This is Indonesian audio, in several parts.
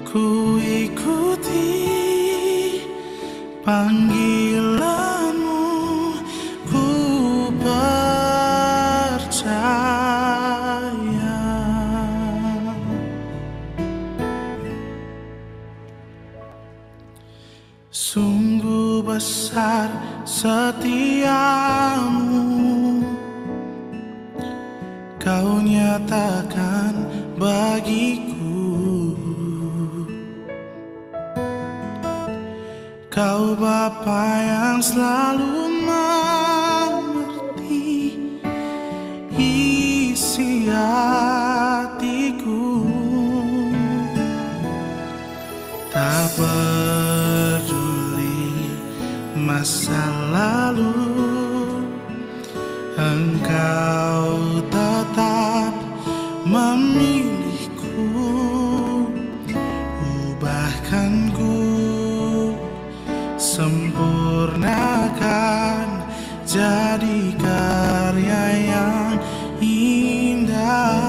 Ku ikuti panggilanmu, ku percaya. Sungguh besar setiamu, kau nyatakan bagiku. Kau Bapa yang selalu mengerti isi hatiku. Tak peduli masa lalu, Engkau tetap memilihku. Ubahkan ku, sempurnakan jadi karya yang indah.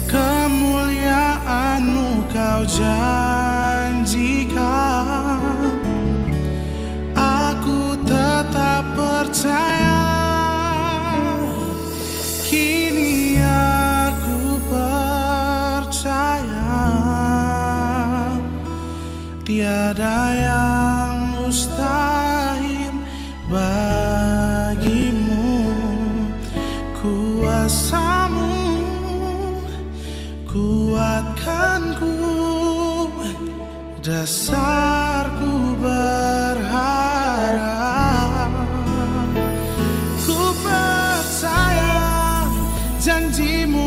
Kemuliaan-Mu Kau janjikan, aku tetap percaya. Kini aku percaya, tiada yang mustahil bagimu. Kuasa-Mu kuatkanku, dasarku berharap. Ku percaya janji-Mu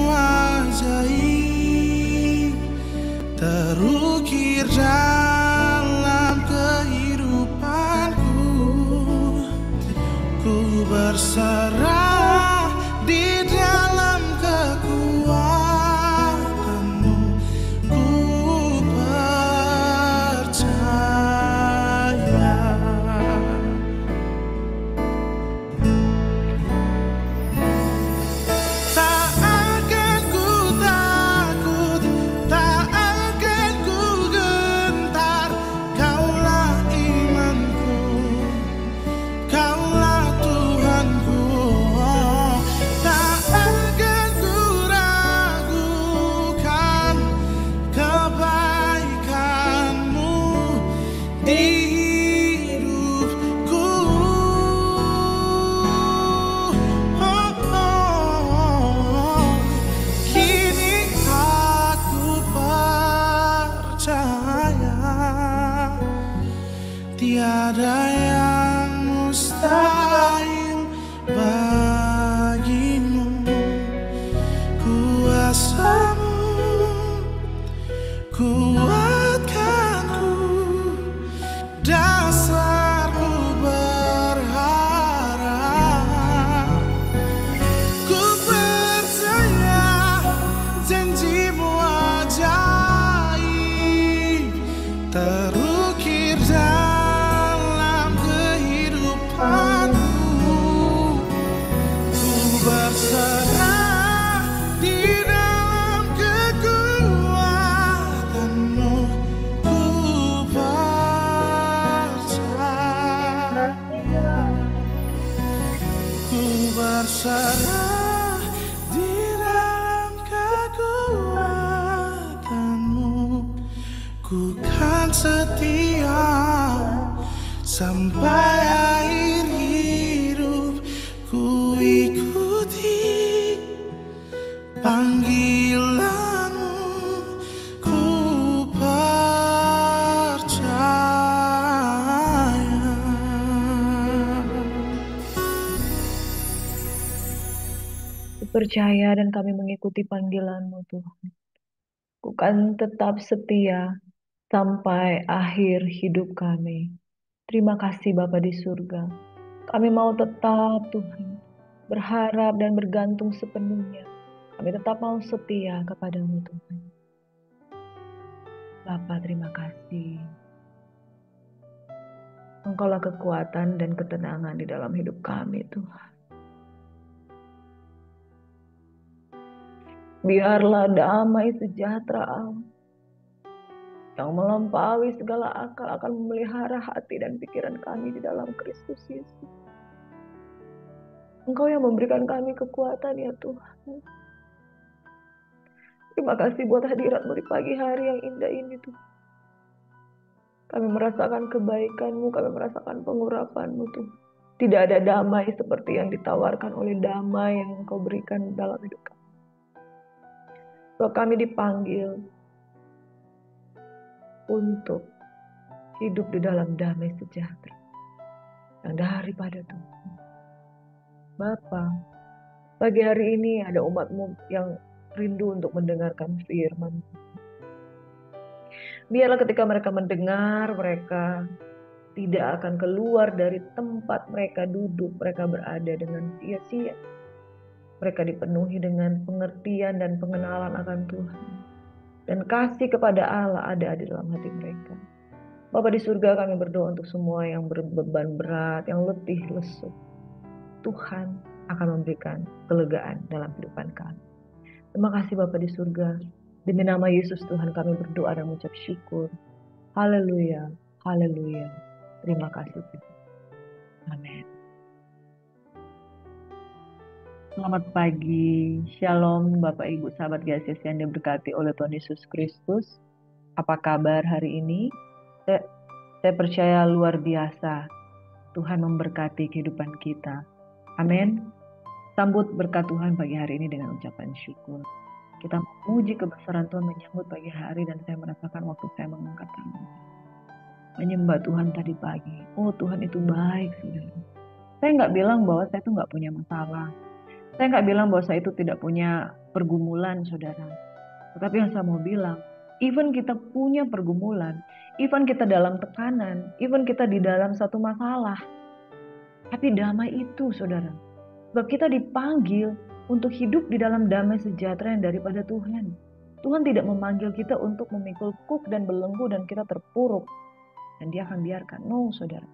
ajaib terukir dalam kehidupanku. Ku berserah di dalam kekuatan-Mu. Ku percaya. Tak akan ku takut, tak akan ku gentar. Kaulah imanku, Kaulah Tuhanku. Tak akan ku ragukan kebaikan-Mu di hidupku. Kini aku percaya, tiada yang mustahil bagimu. Kuasa-Mu kuatkanku, dasarku berharap. Ku percaya janji-Mu ajaib terukir dalam kehidupanku. Ku berserah di dalam kekuatan-Mu. Ku percaya. Ku berserah di dalam kekuatan-Mu. Ku kan setia sampai akhir hidup. Ku ikuti panggilan-Mu, ku percaya. Ku percaya dan kami mengikuti panggilan-Mu, Tuhan. Ku kan tetap setia sampai akhir hidup kami. Terima kasih Bapa di surga. Kami mau tetap Tuhan berharap dan bergantung sepenuhnya. Kami tetap mau setia kepadamu Tuhan. Bapa, terima kasih. Engkaulah kekuatan dan ketenangan di dalam hidup kami Tuhan. Biarlah damai sejahtera Allah yang melampaui segala akal akan memelihara hati dan pikiran kami di dalam Kristus Yesus. Engkau yang memberikan kami kekuatan ya Tuhan. Terima kasih buat hadiratmu di pagi hari yang indah ini Tuhan. Kami merasakan kebaikan-Mu, kami merasakan pengurapan-Mu Tuhan. Tidak ada damai seperti yang ditawarkan oleh damai yang Engkau berikan dalam hidup kami. Bahwa kami dipanggil untuk hidup di dalam damai sejahtera yang daripada Tuhan. Bapa, pagi hari ini ada umat-Mu yang rindu untuk mendengarkan firman. Biarlah ketika mereka mendengar, mereka tidak akan keluar dari tempat mereka duduk, mereka berada dengan sia-sia. Mereka dipenuhi dengan pengertian dan pengenalan akan Tuhan. Dan kasih kepada Allah ada di dalam hati mereka. Bapa di surga, kami berdoa untuk semua yang berbeban berat, yang letih lesu. Tuhan akan memberikan kelegaan dalam kehidupan kami. Terima kasih Bapa di surga. Demi nama Yesus Tuhan kami berdoa dan mengucap syukur. Haleluya, haleluya. Terima kasih Tuhan. Amin. Selamat pagi, Shalom Bapak Ibu sahabat GSS yang diberkati oleh Tuhan Yesus Kristus. Apa kabar hari ini? Saya percaya luar biasa Tuhan memberkati kehidupan kita. Amin. Sambut berkat Tuhan pagi hari ini dengan ucapan syukur. Kita memuji kebesaran Tuhan, menyambut pagi hari, dan saya merasakan waktu saya mengangkat tangan, menyembah Tuhan tadi pagi. Oh Tuhan itu baik, saudara. Saya nggak bilang bahwa saya itu nggak punya masalah. Saya nggak bilang bahwa saya itu tidak punya pergumulan, saudara. Tetapi yang saya mau bilang, even kita punya pergumulan, even kita dalam tekanan, even kita di dalam satu masalah, tapi damai itu, saudara. Sebab kita dipanggil untuk hidup di dalam damai sejahtera yang daripada Tuhan. Tuhan tidak memanggil kita untuk memikul kuk dan belenggu dan kita terpuruk. Dan Dia akan biarkan. No, saudara.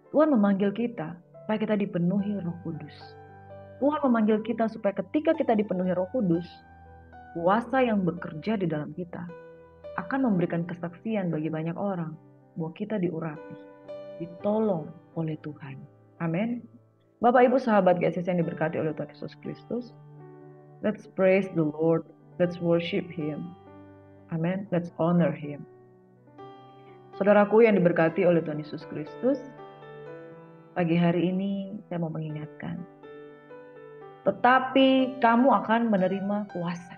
Tuhan memanggil kita supaya kita dipenuhi Roh Kudus. Tuhan memanggil kita supaya ketika kita dipenuhi Roh Kudus, kuasa yang bekerja di dalam kita akan memberikan kesaksian bagi banyak orang bahwa kita diurapi, ditolong oleh Tuhan. Amin. Bapak Ibu sahabat GSS yang diberkati oleh Tuhan Yesus Kristus, let's praise the Lord, let's worship Him. Amin. Let's honor Him. Saudaraku yang diberkati oleh Tuhan Yesus Kristus, pagi hari ini saya mau mengingatkan, tetapi kamu akan menerima kuasa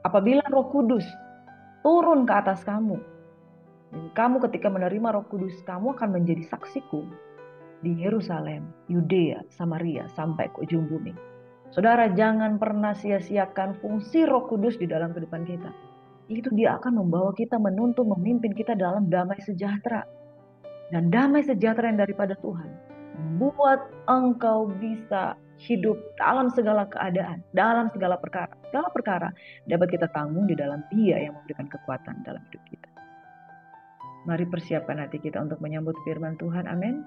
apabila Roh Kudus turun ke atas kamu. Dan kamu ketika menerima Roh Kudus, kamu akan menjadi saksiku di Yerusalem, Yudea, Samaria, sampai ke ujung bumi. Saudara, jangan pernah sia-siakan fungsi Roh Kudus di dalam kehidupan kita. Itu Dia akan membawa kita, menuntun, memimpin kita dalam damai sejahtera. Dan damai sejahtera yang daripada Tuhan membuat engkau bisa hidup dalam segala keadaan, dalam segala perkara. Segala perkara dapat kita tanggung di dalam Dia yang memberikan kekuatan dalam hidup kita. Mari persiapkan hati kita untuk menyambut firman Tuhan. Amin.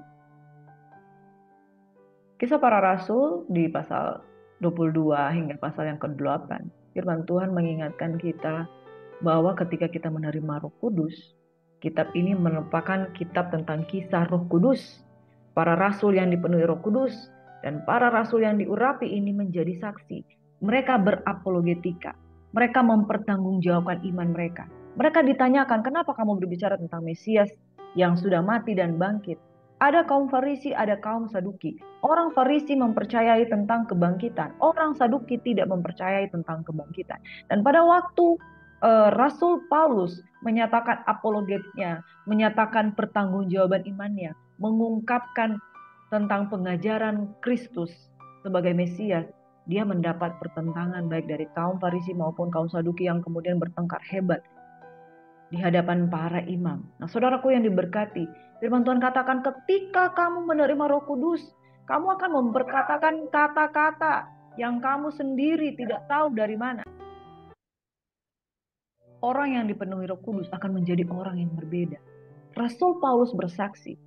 Kisah para Rasul di pasal 22 hingga pasal yang ke-8. Firman Tuhan mengingatkan kita bahwa ketika kita menerima Roh Kudus, kitab ini merupakan kitab tentang kisah Roh Kudus. Para rasul yang dipenuhi Roh Kudus dan para rasul yang diurapi ini menjadi saksi. Mereka berapologetika. Mereka mempertanggungjawabkan iman mereka. Mereka ditanyakan, kenapa kamu berbicara tentang Mesias yang sudah mati dan bangkit? Ada kaum Farisi, ada kaum Saduki. Orang Farisi mempercayai tentang kebangkitan. Orang Saduki tidak mempercayai tentang kebangkitan. Dan pada waktu Rasul Paulus menyatakan apologetnya, menyatakan pertanggungjawaban imannya, mengungkapkan tentang pengajaran Kristus sebagai Mesias, dia mendapat pertentangan baik dari kaum Farisi maupun kaum Saduki yang kemudian bertengkar hebat. di hadapan para imam. Nah, saudaraku yang diberkati, firman Tuhan katakan ketika kamu menerima Roh Kudus, kamu akan memperkatakan kata-kata yang kamu sendiri tidak tahu dari mana. Orang yang dipenuhi Roh Kudus akan menjadi orang yang berbeda. Rasul Paulus bersaksi,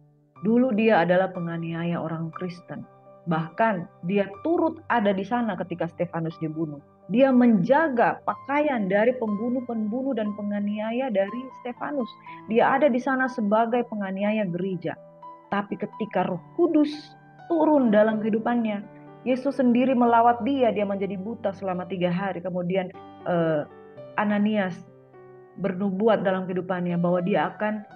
dulu dia adalah penganiaya orang Kristen. Bahkan dia turut ada di sana ketika Stefanus dibunuh. Dia menjaga pakaian dari pembunuh-pembunuh dan penganiaya dari Stefanus. Dia ada di sana sebagai penganiaya gereja. Tapi ketika Roh Kudus turun dalam kehidupannya, Yesus sendiri melawat dia menjadi buta selama 3 hari. Kemudian Ananias bernubuat dalam kehidupannya bahwa dia akan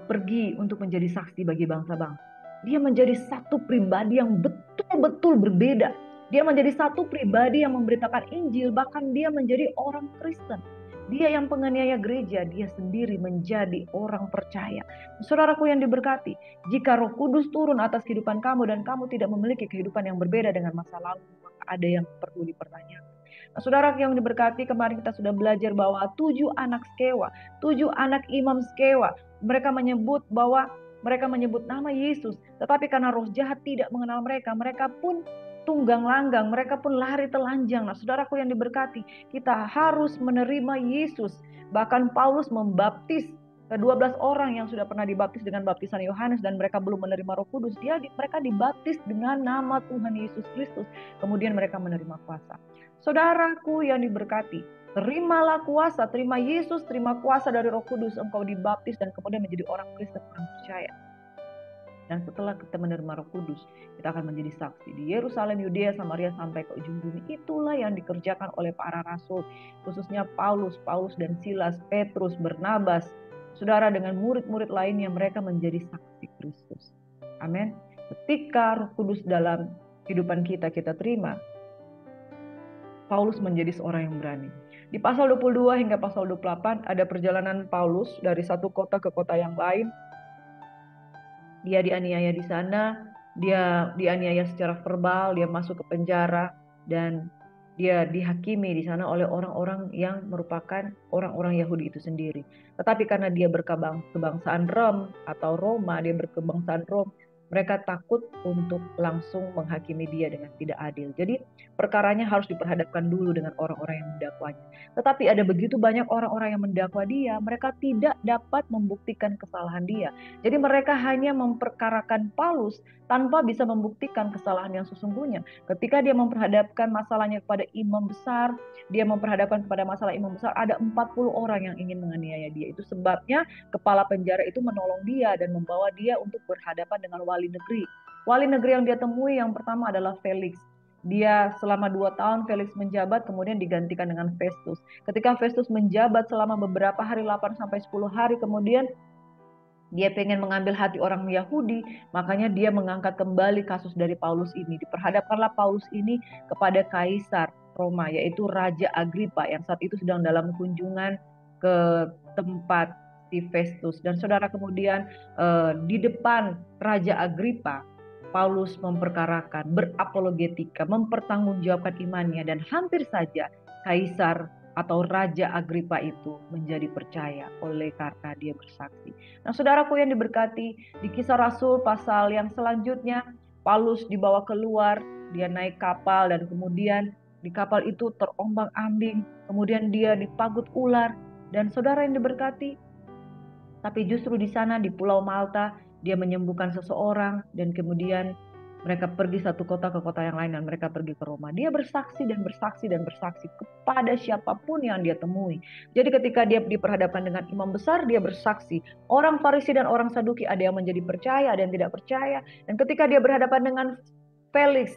pergi untuk menjadi saksi bagi bangsa-bangsa. Dia menjadi satu pribadi yang betul-betul berbeda. Dia menjadi satu pribadi yang memberitakan Injil, bahkan dia menjadi orang Kristen. Dia yang penganiaya gereja, dia sendiri menjadi orang percaya. Saudaraku yang diberkati, jika Roh Kudus turun atas kehidupan kamu dan kamu tidak memiliki kehidupan yang berbeda dengan masa lalu, maka ada yang perlu dipertanyakan. Nah, saudara yang diberkati, kemarin kita sudah belajar bahwa 7 anak Skewa, 7 anak imam Skewa, mereka menyebut nama Yesus, tetapi karena roh jahat tidak mengenal mereka, mereka pun tunggang langgang, mereka pun lari telanjang. Nah, saudaraku yang diberkati, kita harus menerima Yesus. Bahkan Paulus membaptis ke-12 orang yang sudah pernah dibaptis dengan baptisan Yohanes dan mereka belum menerima Roh Kudus. Mereka dibaptis dengan nama Tuhan Yesus Kristus. Kemudian mereka menerima kuasa. Saudaraku yang diberkati, terimalah kuasa, terima Yesus, terima kuasa dari Roh Kudus, engkau dibaptis dan kemudian menjadi orang Kristen, orang percaya. Dan setelah kita menerima Roh Kudus, kita akan menjadi saksi di Yerusalem, Yudea, Samaria sampai ke ujung bumi. Itulah yang dikerjakan oleh para rasul, khususnya Paulus dan Silas, Petrus, Barnabas, saudara, dengan murid-murid lainnya, mereka menjadi saksi Kristus. Amin. Ketika Roh Kudus dalam kehidupan kita terima, Paulus menjadi seorang yang berani. Di pasal 22 hingga pasal 28 ada perjalanan Paulus dari satu kota ke kota yang lain. Dia dianiaya di sana, dia dianiaya secara verbal, dia masuk ke penjara dan dia dihakimi di sana oleh orang-orang yang merupakan orang-orang Yahudi itu sendiri. Tetapi karena dia berkebangsaan Rom atau Roma, dia berkebangsaan Rom, mereka takut untuk langsung menghakimi dia dengan tidak adil. Jadi perkaranya harus diperhadapkan dulu dengan orang-orang yang mendakwanya. Tetapi ada begitu banyak orang-orang yang mendakwa dia, mereka tidak dapat membuktikan kesalahan dia. Jadi mereka hanya memperkarakan Paulus tanpa bisa membuktikan kesalahan yang sesungguhnya. Ketika dia memperhadapkan masalahnya kepada imam besar, dia memperhadapkan kepada masalah imam besar, ada 40 orang yang ingin menganiaya dia. Itu sebabnya kepala penjara itu menolong dia dan membawa dia untuk berhadapan dengan wali negeri. Wali negeri yang dia temui yang pertama adalah Felix. Dia selama 2 tahun Felix menjabat, kemudian digantikan dengan Festus. Ketika Festus menjabat selama beberapa hari, 8-10 hari kemudian, dia pengen mengambil hati orang Yahudi, makanya dia mengangkat kembali kasus dari Paulus ini. Diperhadapkanlah Paulus ini kepada Kaisar Roma, yaitu Raja Agripa yang saat itu sedang dalam kunjungan ke tempat si Festus. Dan saudara, kemudian di depan Raja Agripa, Paulus memperkarakan, berapologetika, mempertanggungjawabkan imannya, dan hampir saja Kaisar atau Raja Agripa itu menjadi percaya oleh karena dia bersaksi. Nah, saudaraku yang diberkati, di Kisah Rasul pasal yang selanjutnya, Paulus dibawa keluar, dia naik kapal dan kemudian di kapal itu terombang-ambing, kemudian dia dipagut ular. Dan saudara yang diberkati, tapi justru di sana di Pulau Malta dia menyembuhkan seseorang dan kemudian mereka pergi satu kota ke kota yang lain dan mereka pergi ke Roma. Dia bersaksi dan bersaksi dan bersaksi kepada siapapun yang dia temui. Jadi ketika dia diperhadapkan dengan imam besar, dia bersaksi. Orang Farisi dan orang Saduki ada yang menjadi percaya, ada yang tidak percaya. Dan ketika dia berhadapan dengan Felix,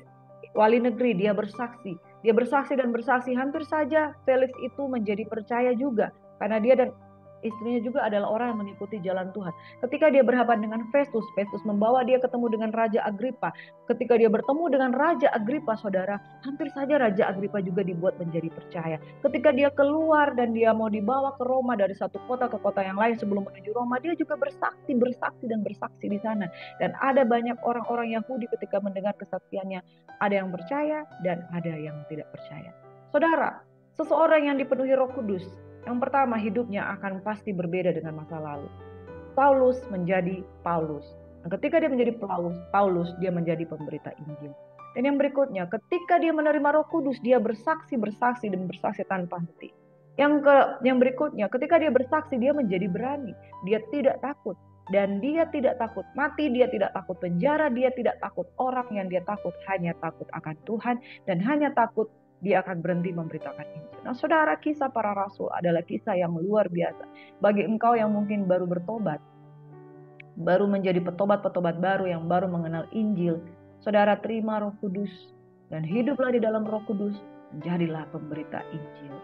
wali negeri, dia bersaksi. Dia bersaksi dan bersaksi, hampir saja Felix itu menjadi percaya juga. Karena dia dan istrinya juga adalah orang yang mengikuti jalan Tuhan. Ketika dia berhadapan dengan Festus, Festus membawa dia ketemu dengan Raja Agripa. Ketika dia bertemu dengan Raja Agripa, saudara, hampir saja Raja Agripa juga dibuat menjadi percaya. Ketika dia keluar dan dia mau dibawa ke Roma dari satu kota ke kota yang lain sebelum menuju Roma, dia juga bersaksi dan bersaksi di sana. Dan ada banyak orang-orang Yahudi ketika mendengar kesaksiannya, ada yang percaya dan ada yang tidak percaya. Saudara, seseorang yang dipenuhi Roh Kudus, Yang pertama, hidupnya akan pasti berbeda dengan masa lalu. Saulus menjadi Paulus. Dan ketika dia menjadi Paulus, dia menjadi pemberita Injil. Dan yang berikutnya, ketika dia menerima Roh Kudus, dia bersaksi dan bersaksi tanpa henti. Yang berikutnya, ketika dia bersaksi, dia menjadi berani. Dia tidak takut. Dan dia tidak takut mati, dia tidak takut penjara, dia tidak takut orang. Yang dia takut hanya takut akan Tuhan, dan hanya takut dia akan berhenti memberitakan Injil. Nah, saudara, kisah para rasul adalah kisah yang luar biasa. Bagi engkau yang mungkin baru bertobat, baru menjadi petobat-petobat baru yang baru mengenal Injil, saudara, terima Roh Kudus dan hiduplah di dalam Roh Kudus, menjadilah pemberita Injil.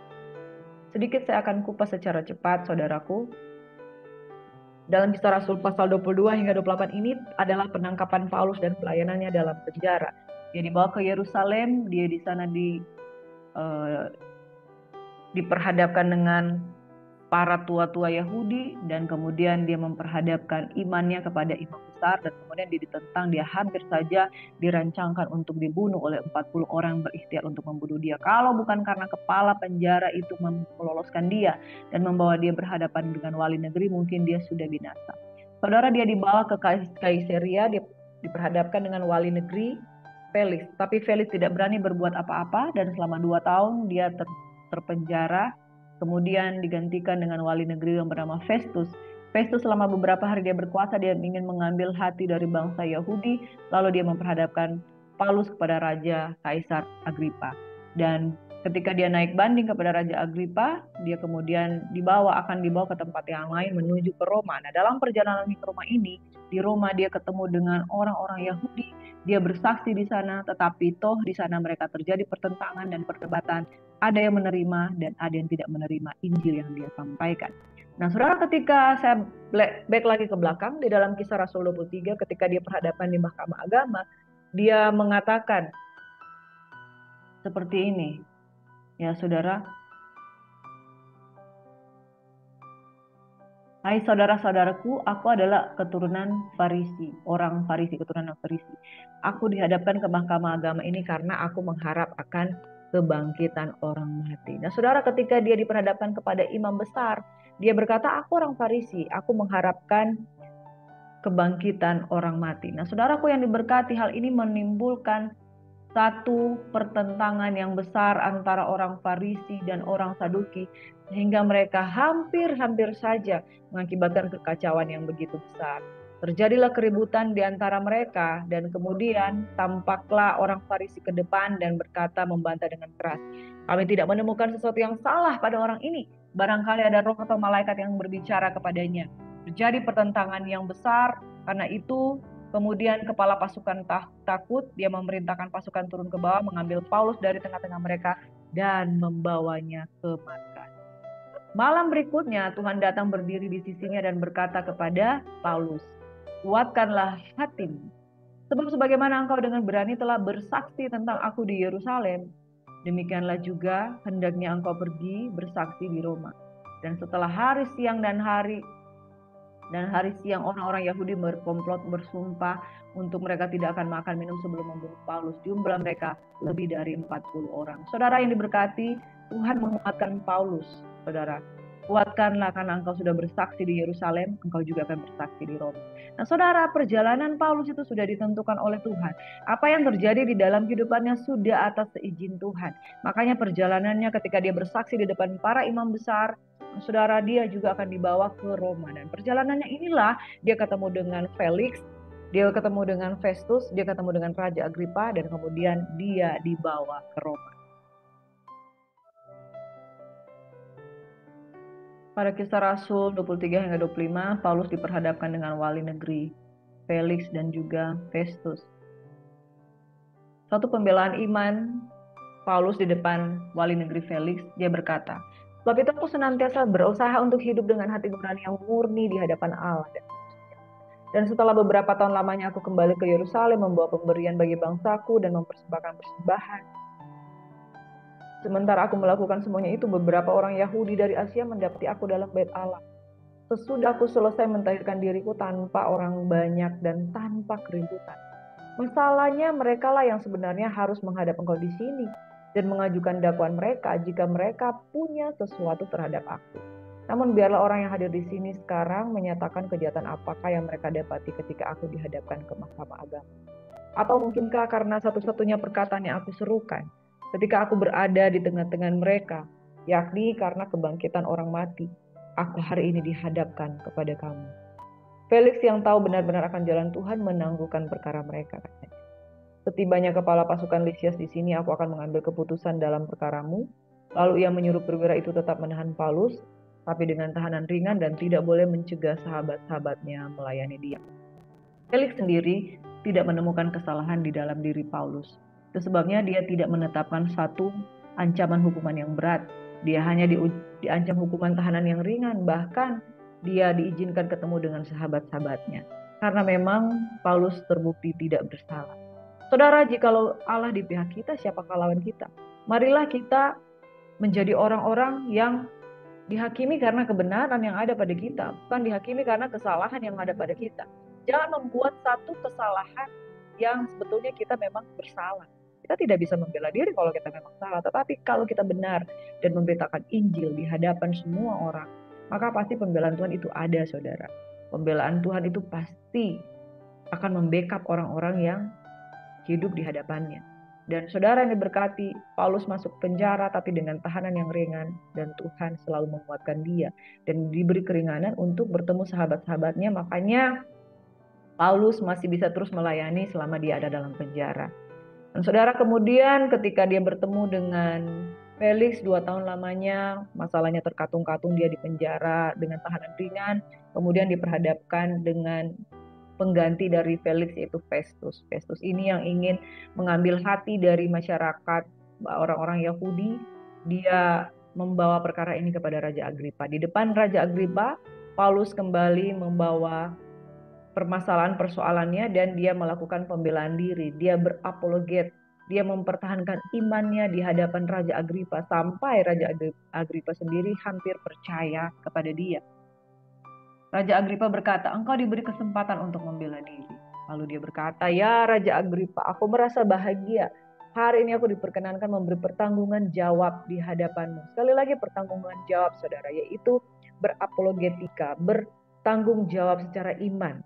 Sedikit saya akan kupas secara cepat, saudaraku. Dalam Kisah Rasul pasal 22 hingga 28 ini adalah penangkapan Paulus dan pelayanannya dalam penjara. Dia dibawa ke Yerusalem, dia di sana diperhadapkan dengan para tua-tua Yahudi, dan kemudian dia memperhadapkan imannya kepada imam besar, dan kemudian dia ditentang, dia hampir saja dirancangkan untuk dibunuh oleh 40 orang yang berikhtiar untuk membunuh dia. Kalau bukan karena kepala penjara itu meloloskan dia dan membawa dia berhadapan dengan wali negeri, mungkin dia sudah binasa. Saudara, dia dibawa ke Kaisaria, dia diperhadapkan dengan wali negeri Felix, tapi Felix tidak berani berbuat apa-apa, dan selama 2 tahun dia terpenjara. Kemudian digantikan dengan wali negeri yang bernama Festus. Festus selama beberapa hari dia berkuasa, dia ingin mengambil hati dari bangsa Yahudi, lalu dia memperhadapkan Paulus kepada Raja Kaisar Agripa. Dan ketika dia naik banding kepada Raja Agripa, dia kemudian akan dibawa ke tempat yang lain menuju ke Roma. Nah, dalam perjalanan ke Roma ini, di Roma dia ketemu dengan orang-orang Yahudi, dia bersaksi di sana, tetapi toh di sana mereka terjadi pertentangan dan perdebatan. Ada yang menerima dan ada yang tidak menerima Injil yang dia sampaikan. Nah, saudara, ketika saya back lagi ke belakang, di dalam Kisah Rasul 23, ketika dia berhadapan di Mahkamah Agama, dia mengatakan seperti ini. Ya, saudara. Hai saudara-saudaraku, aku adalah keturunan Farisi, orang Farisi, keturunan Farisi. Aku dihadapkan ke Mahkamah Agama ini karena aku mengharap akan kebangkitan orang mati. Nah, saudara, ketika dia diperhadapkan kepada imam besar, dia berkata, aku orang Farisi, aku mengharapkan kebangkitan orang mati. Nah, saudaraku yang diberkati, hal ini menimbulkan satu pertentangan yang besar antara orang Farisi dan orang Saduki, sehingga mereka hampir saja mengakibatkan kekacauan yang begitu besar. Terjadilah keributan di antara mereka, dan kemudian tampaklah orang Farisi ke depan dan berkata, membantah dengan keras, kami tidak menemukan sesuatu yang salah pada orang ini. Barangkali ada roh atau malaikat yang berbicara kepadanya. Terjadi pertentangan yang besar. Karena itu kemudian kepala pasukan takut, dia memerintahkan pasukan turun ke bawah, mengambil Paulus dari tengah-tengah mereka dan membawanya ke markas. Malam berikutnya Tuhan datang berdiri di sisinya dan berkata kepada Paulus, kuatkanlah hatimu, sebab sebagaimana engkau dengan berani telah bersaksi tentang aku di Yerusalem, demikianlah juga hendaknya engkau pergi bersaksi di Roma. Dan setelah hari siang orang-orang Yahudi berkomplot, bersumpah untuk mereka tidak akan makan minum sebelum membunuh Paulus. Jumlah mereka lebih dari 40 orang. Saudara yang diberkati, Tuhan menguatkan Paulus. Saudara, kuatkanlah karena engkau sudah bersaksi di Yerusalem, engkau juga akan bersaksi di Roma. Nah, saudara, perjalanan Paulus itu sudah ditentukan oleh Tuhan. Apa yang terjadi di dalam kehidupannya sudah atas seizin Tuhan. Makanya perjalanannya ketika dia bersaksi di depan para imam besar, saudara, dia juga akan dibawa ke Roma. Dan perjalanannya inilah dia ketemu dengan Felix, dia ketemu dengan Festus, dia ketemu dengan Raja Agripa, dan kemudian dia dibawa ke Roma. Pada Kisah Rasul 23 hingga 25, Paulus diperhadapkan dengan wali negeri Felix dan juga Festus. Suatu pembelaan iman Paulus di depan wali negeri Felix, dia berkata, sebab itu aku senantiasa berusaha untuk hidup dengan hati nurani yang murni di hadapan Allah. Dan setelah beberapa tahun lamanya aku kembali ke Yerusalem membawa pemberian bagi bangsaku dan mempersembahkan persembahan. Sementara aku melakukan semuanya itu, beberapa orang Yahudi dari Asia mendapati aku dalam bait Allah. Sesudah aku selesai mentahirkan diriku tanpa orang banyak dan tanpa keributan. Masalahnya mereka lah yang sebenarnya harus menghadap engkau di sini. dan mengajukan dakwaan mereka jika mereka punya sesuatu terhadap aku. Namun biarlah orang yang hadir di sini sekarang menyatakan kejahatan apakah yang mereka dapati ketika aku dihadapkan ke mahkamah agama. Atau mungkinkah karena satu-satunya perkataan yang aku serukan ketika aku berada di tengah-tengah mereka, yakni karena kebangkitan orang mati, aku hari ini dihadapkan kepada kamu. Felix yang tahu benar-benar akan jalan Tuhan menangguhkan perkara mereka, katanya. Setibanya kepala pasukan Lisias di sini, aku akan mengambil keputusan dalam perkaramu. Lalu ia menyuruh perwira itu tetap menahan Paulus, tapi dengan tahanan ringan dan tidak boleh mencegah sahabat-sahabatnya melayani dia. Felix sendiri tidak menemukan kesalahan di dalam diri Paulus. Itu sebabnya dia tidak menetapkan satu ancaman hukuman yang berat. Dia hanya diancam hukuman tahanan yang ringan, bahkan dia diizinkan ketemu dengan sahabat-sahabatnya. Karena memang Paulus terbukti tidak bersalah. Saudara, jikalau Allah di pihak kita, siapakah lawan kita? Marilah kita menjadi orang-orang yang dihakimi karena kebenaran yang ada pada kita, bukan dihakimi karena kesalahan yang ada pada kita. Jangan membuat satu kesalahan yang sebetulnya kita memang bersalah. Kita tidak bisa membela diri kalau kita memang salah, tetapi kalau kita benar dan memberitakan Injil di hadapan semua orang, maka pasti pembelaan Tuhan itu ada, saudara. Pembelaan Tuhan itu pasti akan membackup orang-orang yang hidup di hadapannya. Dan saudara yang diberkati, Paulus masuk penjara tapi dengan tahanan yang ringan, dan Tuhan selalu menguatkan dia dan diberi keringanan untuk bertemu sahabat-sahabatnya. Makanya Paulus masih bisa terus melayani selama dia ada dalam penjara. Dan saudara, kemudian ketika dia bertemu dengan Felix 2 tahun lamanya, masalahnya terkatung-katung, dia di penjara dengan tahanan ringan, kemudian diperhadapkan dengan pengganti dari Felix, yaitu Festus. Festus ini yang ingin mengambil hati dari masyarakat orang-orang Yahudi. Dia membawa perkara ini kepada Raja Agripa. Di depan Raja Agripa, Paulus kembali membawa permasalahan persoalannya dan dia melakukan pembelaan diri. Dia berapologet. Dia mempertahankan imannya di hadapan Raja Agripa sampai Raja Agripa sendiri hampir percaya kepada dia. Raja Agripa berkata, engkau diberi kesempatan untuk membela diri. Lalu dia berkata, ya Raja Agripa, aku merasa bahagia. Hari ini aku diperkenankan memberi pertanggungan jawab di hadapanmu. Sekali lagi pertanggungan jawab, saudara, yaitu berapologetika, bertanggung jawab secara iman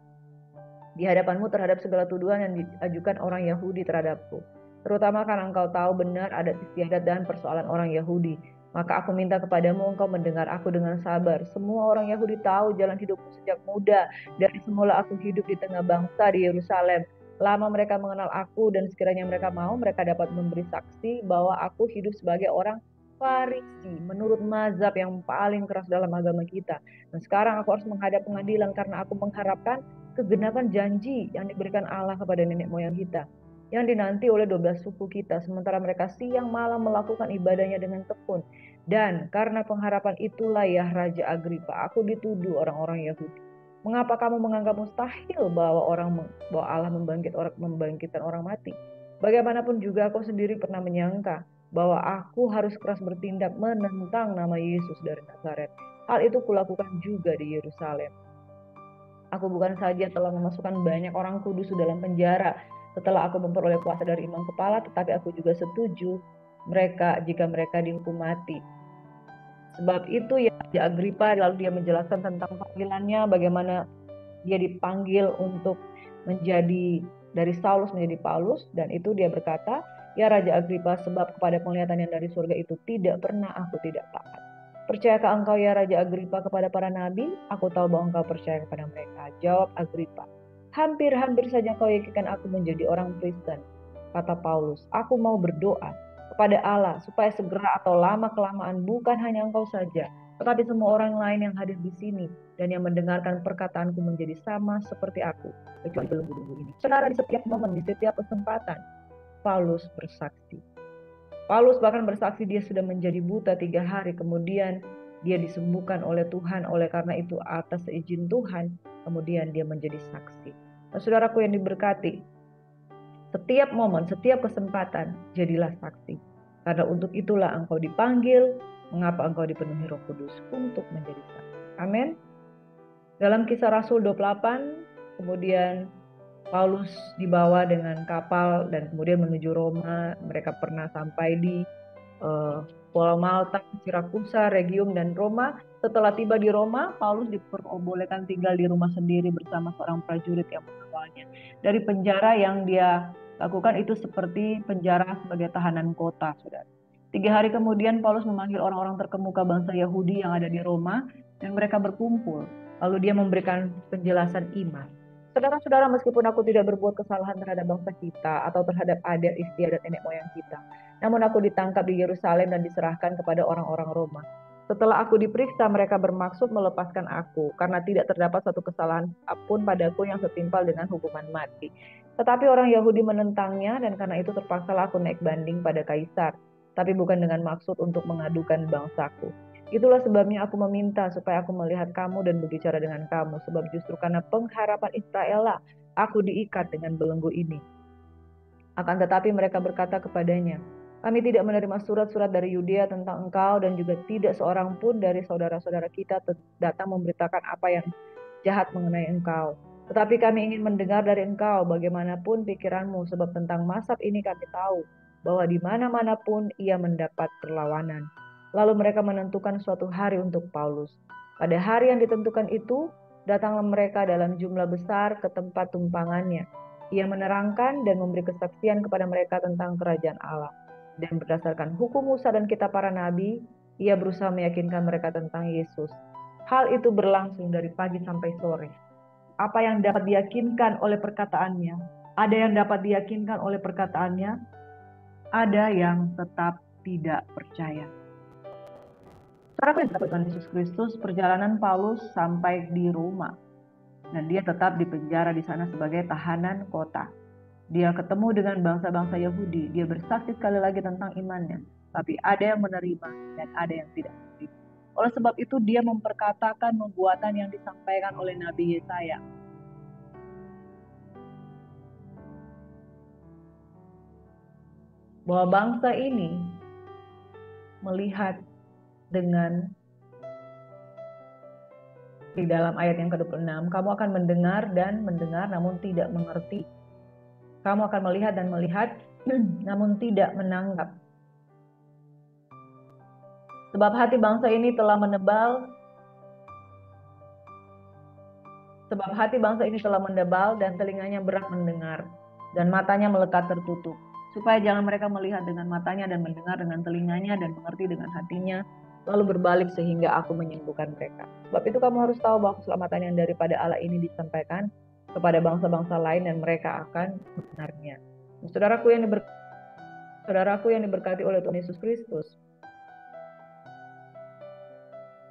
di hadapanmu terhadap segala tuduhan yang diajukan orang Yahudi terhadapku. Terutama karena engkau tahu benar adat istiadat dan persoalan orang Yahudi. Maka aku minta kepadamu engkau mendengar aku dengan sabar. Semua orang Yahudi tahu jalan hidupmu sejak muda. Dari semula aku hidup di tengah bangsa di Yerusalem. Lama mereka mengenal aku dan sekiranya mereka mau, mereka dapat memberi saksi bahwa aku hidup sebagai orang Farisi menurut mazhab yang paling keras dalam agama kita. Dan sekarang aku harus menghadap pengadilan karena aku mengharapkan kegenapan janji yang diberikan Allah kepada nenek moyang kita, yang dinanti oleh 12 suku kita, sementara mereka siang malam melakukan ibadahnya dengan tekun. Dan karena pengharapan itulah ya Raja Agripa, aku dituduh orang-orang Yahudi. Mengapa kamu menganggap mustahil bahwa Allah membangkitkan orang mati? Bagaimanapun juga aku sendiri pernah menyangka bahwa aku harus keras bertindak menentang nama Yesus dari Nazaret. Hal itu kulakukan juga di Yerusalem. Aku bukan saja telah memasukkan banyak orang kudus dalam penjara setelah aku memperoleh kuasa dari imam kepala, tetapi aku juga setuju jika mereka dihukum mati. Sebab itu ya Raja Agripa, lalu dia menjelaskan tentang panggilannya, bagaimana dia dipanggil untuk menjadi dari Saulus menjadi Paulus, dan itu dia berkata, ya Raja Agripa, sebab kepada penglihatan yang dari surga itu tidak pernah aku tidak taat. Percayakah engkau ya Raja Agripa kepada para nabi? Aku tahu bahwa engkau percaya kepada mereka. Jawab Agripa, hampir-hampir saja kau yakinkan aku menjadi orang Kristen. Kata Paulus, aku mau berdoa kepada Allah supaya segera atau lama-kelamaan bukan hanya engkau saja, tetapi semua orang lain yang hadir di sini dan yang mendengarkan perkataanku menjadi sama seperti aku, kecuali belenggu-belenggu ini. Saudara, di setiap momen, di setiap kesempatan, Paulus bersaksi. Paulus bahkan bersaksi dia sudah menjadi buta 3 hari, kemudian dia disembuhkan oleh Tuhan. Oleh karena itu atas seizin Tuhan, kemudian dia menjadi saksi. Nah, saudaraku yang diberkati, setiap momen, setiap kesempatan, jadilah saksi. Karena untuk itulah engkau dipanggil, mengapa engkau dipenuhi Roh Kudus untuk menjadi saksi. Amin. Dalam Kisah Rasul 28, kemudian Paulus dibawa dengan kapal dan kemudian menuju Roma. Mereka pernah sampai di eh, Pulau Malta, Sirakusa, Regium, dan Roma. Setelah tiba di Roma, Paulus diperbolehkan tinggal di rumah sendiri bersama seorang prajurit yang mengawalnya. Dari penjara yang dia lakukan itu seperti penjara sebagai tahanan kota, saudara. 3 hari kemudian Paulus memanggil orang-orang terkemuka bangsa Yahudi yang ada di Roma dan mereka berkumpul. Lalu dia memberikan penjelasan iman. Saudara-saudara, meskipun aku tidak berbuat kesalahan terhadap bangsa kita atau terhadap adat istiadat nenek moyang kita, namun aku ditangkap di Yerusalem dan diserahkan kepada orang-orang Roma. Setelah aku diperiksa, mereka bermaksud melepaskan aku karena tidak terdapat satu kesalahan apapun padaku yang setimpal dengan hukuman mati. Tetapi orang Yahudi menentangnya dan karena itu terpaksalah aku naik banding pada Kaisar, tapi bukan dengan maksud untuk mengadukan bangsaku. Itulah sebabnya aku meminta supaya aku melihat kamu dan berbicara dengan kamu, sebab justru karena pengharapan Israel lah aku diikat dengan belenggu ini. Akan tetapi mereka berkata kepadanya, kami tidak menerima surat-surat dari Yudea tentang engkau dan juga tidak seorang pun dari saudara-saudara kita datang memberitakan apa yang jahat mengenai engkau. Tetapi kami ingin mendengar dari engkau bagaimanapun pikiranmu, sebab tentang Mazhab ini kami tahu bahwa di mana-mana pun ia mendapat perlawanan. Lalu mereka menentukan suatu hari untuk Paulus. Pada hari yang ditentukan itu, datanglah mereka dalam jumlah besar ke tempat tumpangannya. Ia menerangkan dan memberi kesaksian kepada mereka tentang kerajaan Allah. Dan berdasarkan hukum Musa dan kitab para nabi, ia berusaha meyakinkan mereka tentang Yesus. Hal itu berlangsung dari pagi sampai sore. Apa yang dapat diyakinkan oleh perkataannya? Ada yang dapat diyakinkan oleh perkataannya, ada yang tetap tidak percaya. Saudara yang Tuhan Yesus Kristus, perjalanan Paulus sampai di Roma, dan dia tetap di penjara di sana sebagai tahanan kota. Dia ketemu dengan bangsa-bangsa Yahudi, dia bersaksi sekali lagi tentang imannya, tapi ada yang menerima dan ada yang tidak menerima. Oleh sebab itu dia memperkatakan nubuatan yang disampaikan oleh Nabi Yesaya. Bahwa bangsa ini melihat dengan di dalam ayat yang ke-26, kamu akan mendengar dan mendengar namun tidak mengerti. Kamu akan melihat dan melihat namun tidak menangkap. Sebab hati bangsa ini telah menebal, dan telinganya berat mendengar, dan matanya melekat tertutup, supaya jangan mereka melihat dengan matanya dan mendengar dengan telinganya dan mengerti dengan hatinya, lalu berbalik sehingga aku menyembuhkan mereka. Sebab itu kamu harus tahu bahwa keselamatan yang daripada Allah ini disampaikan kepada bangsa-bangsa lain dan mereka akan mendengarnya. Saudaraku yang diberkati oleh Tuhan Yesus Kristus,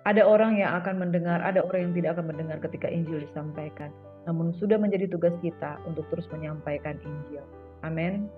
ada orang yang akan mendengar, ada orang yang tidak akan mendengar ketika Injil disampaikan. Namun sudah menjadi tugas kita untuk terus menyampaikan Injil. Amin.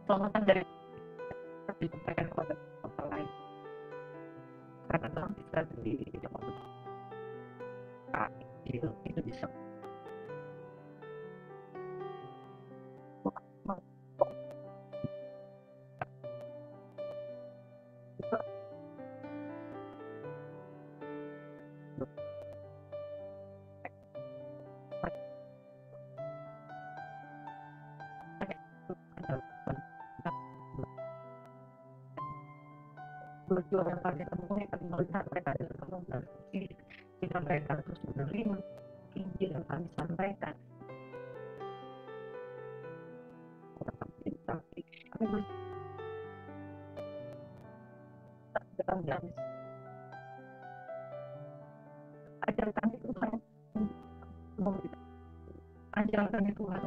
Selamatan dari disampaikan kepada orang lain, karena dalam kita sendiri tidak membutuhkan itu bisa berjuang yang kami temui akan melihat mereka dalam kemudian jika mereka terus menerima Injil yang kami sampaikan. Tapi kami berjuang dan ajarkan Tuhan,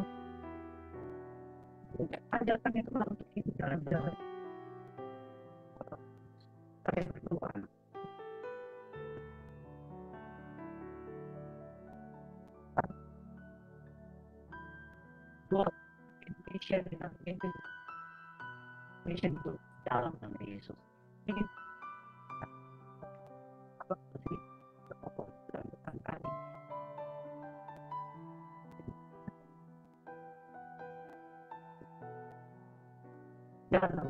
ajarkan Tuhan, untuk hidup dalam jalan saya berdoa. share dengan Indonesia itu dalam nama Yesus. Ini apa sih dalam kami dalam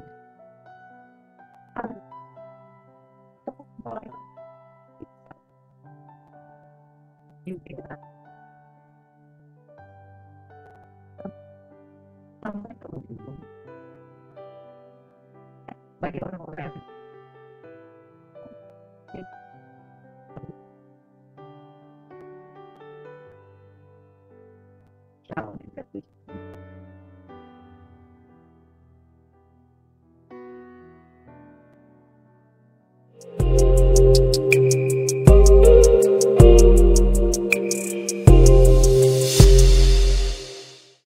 mulai juga sampai ke ujung bagi orang-orang